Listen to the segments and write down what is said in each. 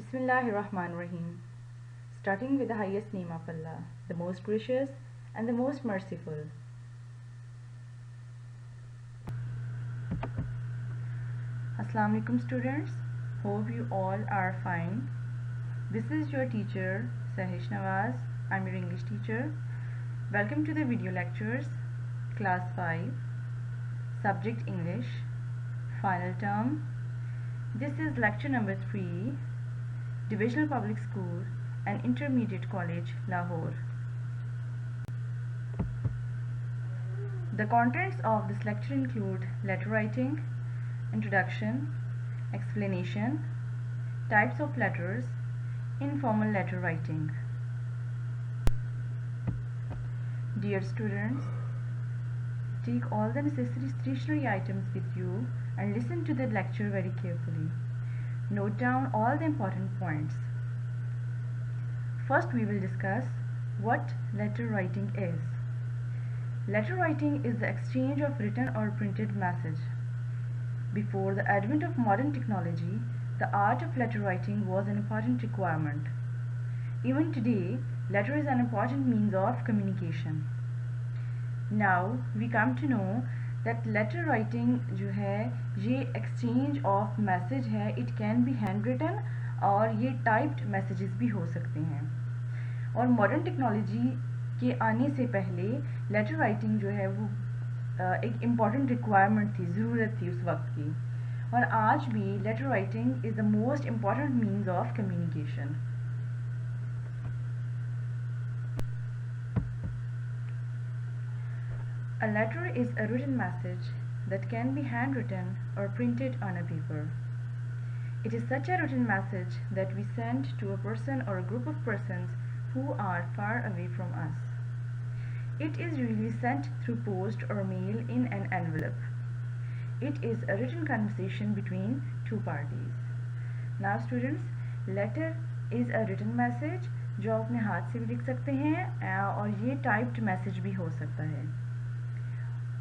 Bismillahirrahmanirrahim. Starting with the highest name of Allah, the most gracious and the most merciful. Assalamu alaikum students. Hope you all are fine. This is your teacher Sahish Nawaz. I'm your English teacher. Welcome to the video lectures, class 5, subject English, final term. This is lecture number 3, Divisional Public School and Intermediate College, Lahore. The contents of this lecture include letter writing, introduction, explanation, types of letters, informal letter writing. Dear students, take all the necessary stationery items with you and listen to the lecture very carefully. Note down all the important points. First, we will discuss what letter writing is. Letter writing is the exchange of written or printed message. Before the advent of modern technology, the art of letter writing was an important requirement. Even today, letter is an important means of communication. Now, we come to know that letter writing जो है ये exchange of message है, it can be handwritten और ये typed messages भी हो सकते हैं. और modern technology के आने से पहले letter writing जो है वो एक important requirement थी, ज़रूरत थी उस वक्त की. और आज भी letter writing is the most important means of communication. A letter is a written message that can be handwritten or printed on a paper. It is such a written message that we send to a person or a group of persons who are far away from us. It is usually sent through post or mail in an envelope. It is a written conversation between two parties. Now students, letter is a written message जो आप अपने हाथ से भी लिख सकते हैं और ये typed message भी हो सकता है.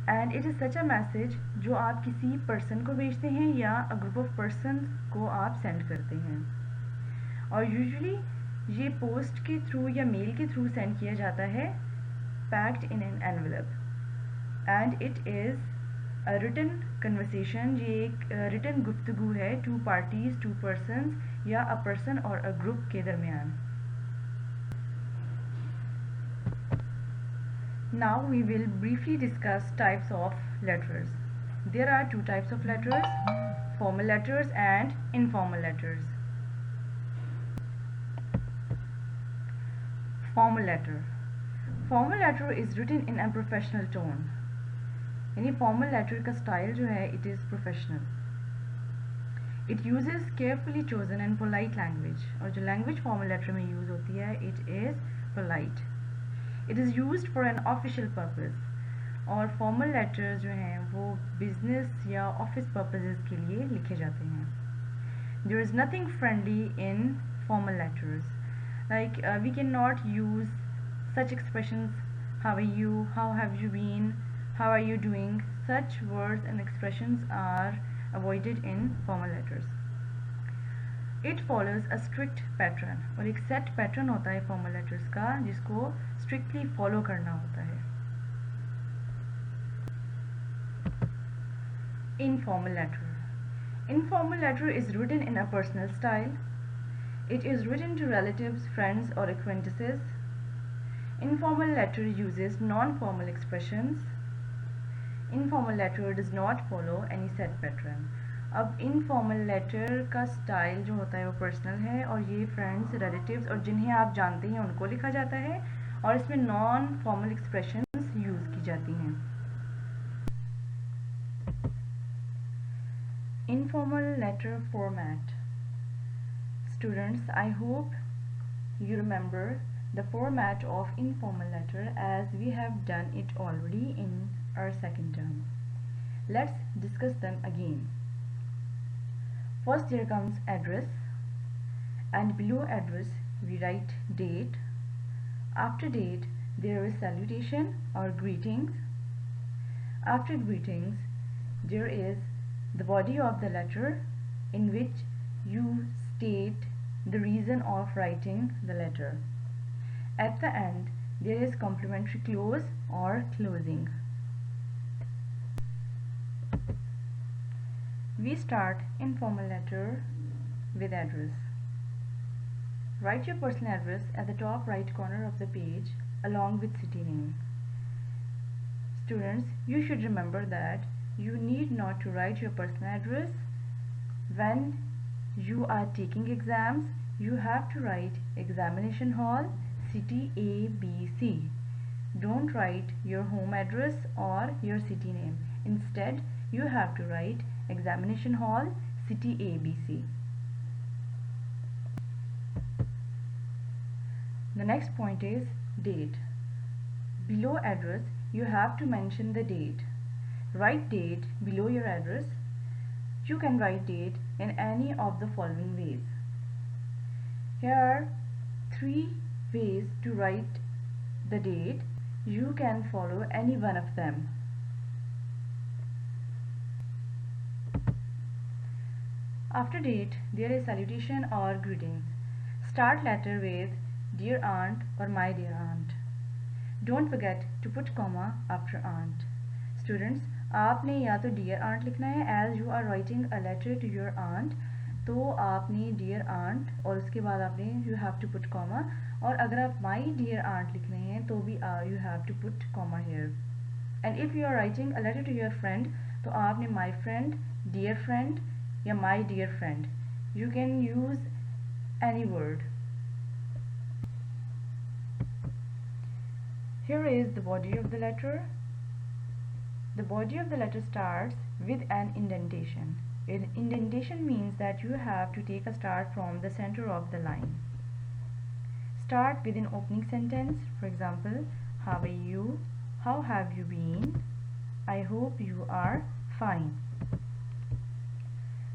And it is such a message जो आप किसी person को भेजते हैं या a group of persons को आप send करते हैं. और usually ये post के through या mail के through send किया जाता है packed in an envelope. And it is a written conversation, ये एक written गुफ्तगू है two parties, two persons या a person और a group के दरमियान. Now we will briefly discuss types of letters. There are two types of letters, formal letters and informal letters. Formal letter. Formal letter is written in a professional tone. यानी formal letter का style जो है it is professional. It uses carefully chosen and polite language. और जो language formal letter में use होती है it is polite. It is used for an official purpose. और formal letters जो हैं वो business या office purposes के लिए लिखे जाते हैं. There is nothing friendly in formal letters. Like we cannot use such expressions, how are you, how have you been, how are you doing. Such words and expressions are avoided in formal letters. It follows a strict pattern. और एक set pattern होता है formal letters का जिसको strictly follow करना होता है. Informal letter. Informal letter is written in a personal style. It is written to relatives, friends or acquaintances. Informal letter uses non-formal expressions. Informal letter does not follow any set pattern. अब informal letter का style जो होता है वो personal है और ये friends, relatives और जिन्हें आप जानते हैं उनको लिखा जाता है और इसमें नॉन फॉर्मल एक्सप्रेशंस यूज़ की जाती हैं. Informal letter format. Students, I hope you remember the format of informal letter as we have done it already in our second term. Let's discuss them again. First there comes address, and below address we write date. After date there is salutation or greetings. After greetings there is the body of the letter in which you state the reason of writing the letter. At the end, there is complimentary close or closing. We start informal letter with address. Write your personal address at the top right corner of the page along with city name. Students, you should remember that you need not to write your personal address when you are taking exams. You have to write examination hall, city A, B, C. Don't write your home address or your city name. Instead, you have to write examination hall, city A, B, C. The next point is date. Below address, you have to mention the date. Write date below your address. You can write date in any of the following ways. Here are 3 ways to write the date. You can follow any one of them. After date, there is salutation or greetings. Start letter with dear aunt or my dear aunt. Don't forget to put comma after aunt. Students, आपने या तो dear aunt लिखना है as you are writing a letter to your aunt, तो आपने dear aunt और उसके बाद आपने you have to put comma, और अगर आप my dear aunt लिख रहे हैं तो भी you have to put comma here. And if you are writing a letter to your friend, तो आपने my friend, dear friend या my dear friend. You can use any word. Here is the body of the letter. The body of the letter starts with an indentation. An indentation means that you have to take a start from the center of the line. Start with an opening sentence. For example, how are you? How have you been? I hope you are fine.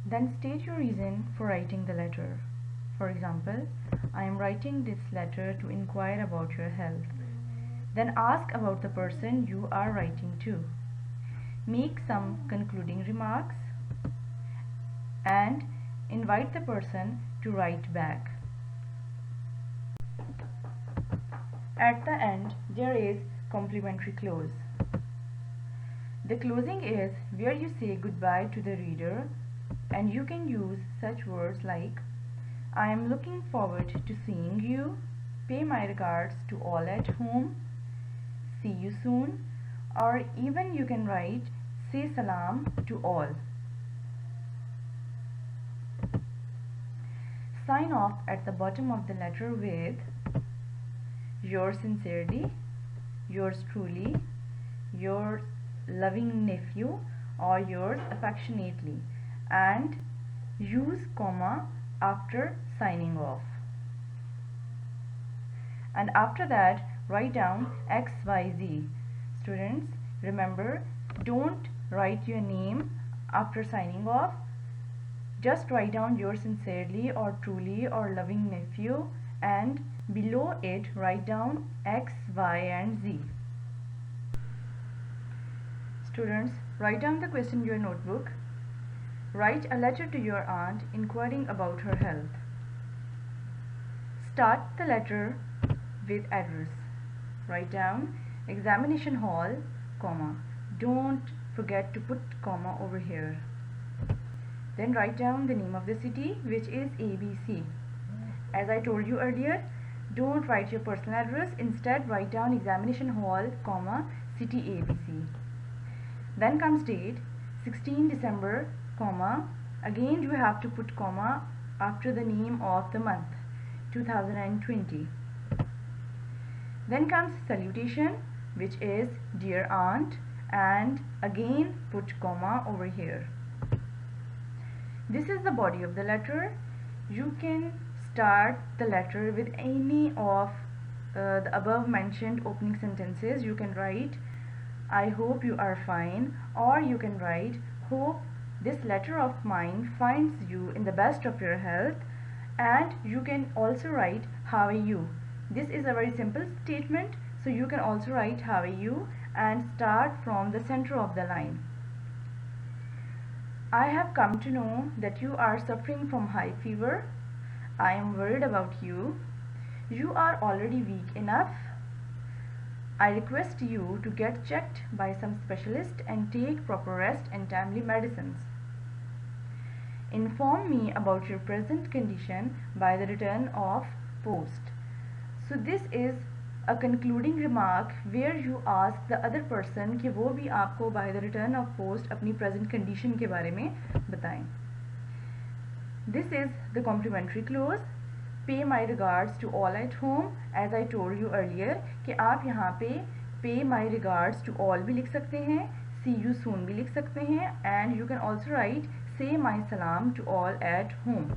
Then state your reason for writing the letter. For example, I am writing this letter to inquire about your health. Then ask about the person you are writing to. Make some concluding remarks and invite the person to write back. At the end, there is complimentary close. The closing is where you say goodbye to the reader, and you can use such words like I am looking forward to seeing you, pay my regards to all at home, see you soon, or even you can write say salam to all. Sign off at the bottom of the letter with yours sincerely, yours truly, your loving nephew, or yours affectionately, and use comma after signing off. And after that, write down XYZ. Students, remember, don't write your name after signing off. Just write down yours sincerely or truly or loving nephew, and below it write down X, Y, and Z. Students, write down the question in your notebook. Write a letter to your aunt inquiring about her health. Start the letter with address. Write down examination hall, comma. Don't forget to put comma over here. Then write down the name of the city, which is ABC. As I told you earlier, don't write your personal address. Instead, write down examination hall, comma, city ABC. Then comes date, 16 December, comma. Again, you have to put comma after the name of the month, 2020. Then comes salutation, which is dear aunt, and again put comma over here. This is the body of the letter. You can start the letter with any of the above mentioned opening sentences. You can write I hope you are fine, or you can write hope this letter of mine finds you in the best of your health, and you can also write how are you. This is a very simple statement, so you can also write how are you and start from the center of the line. I have come to know that you are suffering from high fever. I am worried about you. You are already weak enough. I request you to get checked by some specialist and take proper rest and timely medicines. Inform me about your present condition by the return of post. So this is a concluding remark where you ask the other person कि वो भी आपको by the return of post अपनी present condition के बारे में बताएं. This is the complementary clause. Pay my regards to all at home. As I told you earlier कि आप यहाँ पे pay my regards to all भी लिख सकते हैं, see you soon भी लिख सकते हैं, and you can also write say my salam to all at home.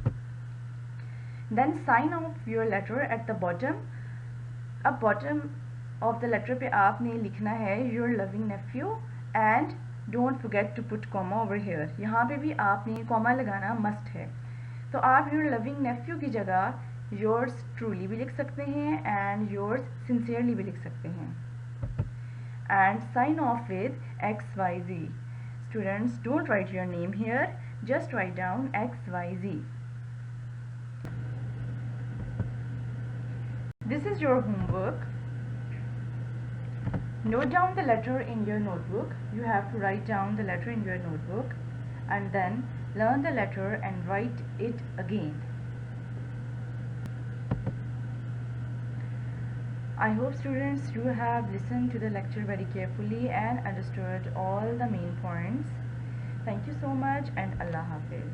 Then sign off your letter at the bottom. अब bottom of the letter पे आपने लिखना है your loving nephew and don't forget to put comma over here. यहाँ पे भी आपने comma लगाना must है. तो आप your loving nephew की जगह yours truly भी लिख सकते हैं and yours sincerely भी लिख सकते हैं. And sign off with XYZ. Students, don't write your name here, just write down XYZ. This is your homework. Note down the letter in your notebook. You have to write down the letter in your notebook and then learn the letter and write it again. I hope students you have listened to the lecture very carefully and understood all the main points. Thank you so much and Allah Hafiz.